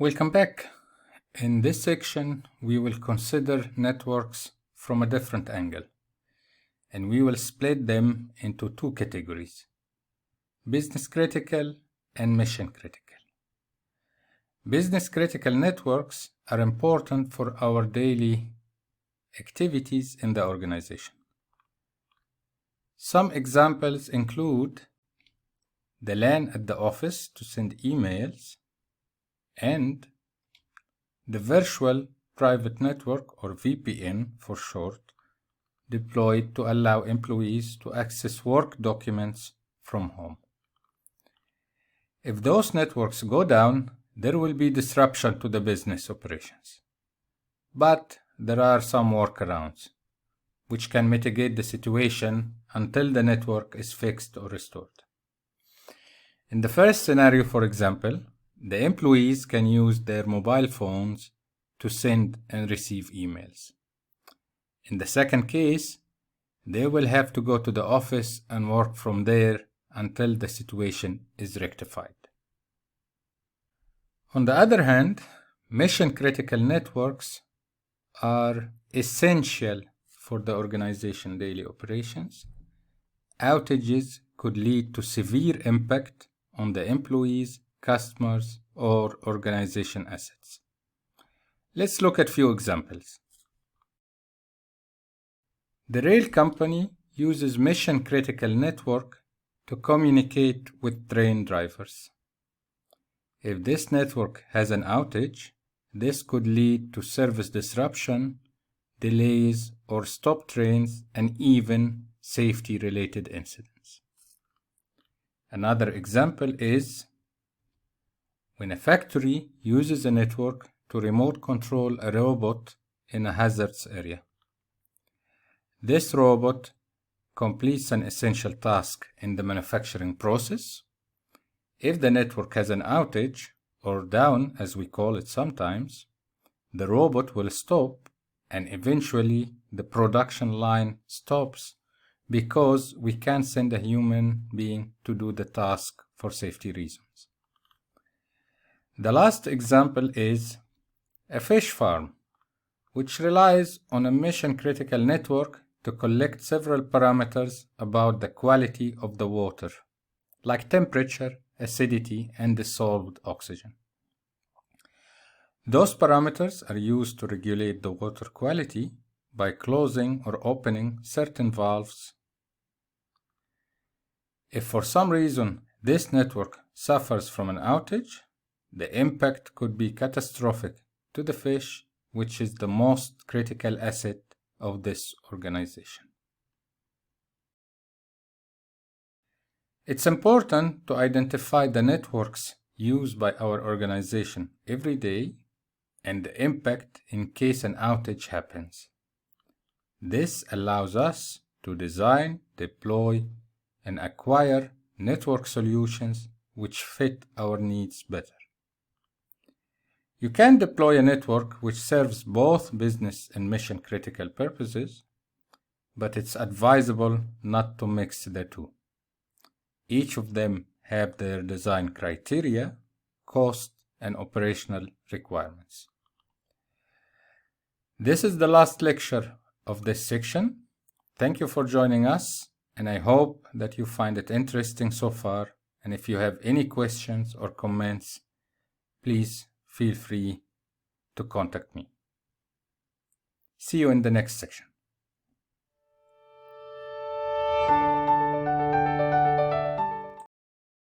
Welcome back. In this section, we will consider networks from a different angle, and we will split them into two categories: business critical and mission critical. Business critical networks are important for our daily activities in the organization. Some examples include the LAN at the office to send emails, and the virtual private network, or VPN for short, deployed to allow employees to access work documents from home. If those networks go down, there will be disruption to the business operations. But there are some workarounds, which can mitigate the situation until the network is fixed or restored. In the first scenario, for example, the employees can use their mobile phones to send and receive emails. In the second case, they will have to go to the office and work from there until the situation is rectified. On the other hand, mission-critical networks are essential for the organization's daily operations. Outages could lead to severe impact on the employees, customers, or organization assets. Let's look at a few examples. The rail company uses mission-critical network to communicate with train drivers. If this network has an outage, this could lead to service disruption, delays, or stop trains, and even safety-related incidents. Another example is when a factory uses a network to remote control a robot in a hazardous area. This robot completes an essential task in the manufacturing process. If the network has an outage, or down as we call it sometimes, the robot will stop, and eventually the production line stops because we can't send a human being to do the task for safety reasons. The last example is a fish farm, which relies on a mission-critical network to collect several parameters about the quality of the water, like temperature, acidity, and dissolved oxygen. Those parameters are used to regulate the water quality by closing or opening certain valves. If for some reason this network suffers from an outage, the impact could be catastrophic to the fish, which is the most critical asset of this organization. It's important to identify the networks used by our organization every day and the impact in case an outage happens. This allows us to design, deploy, and acquire network solutions which fit our needs better. You can deploy a network which serves both business and mission-critical purposes, but it's advisable not to mix the two. Each of them have their design criteria, cost, and operational requirements. This is the last lecture of this section. Thank you for joining us, and I hope that you find it interesting so far. And if you have any questions or comments, please feel free to contact me. See you in the next section.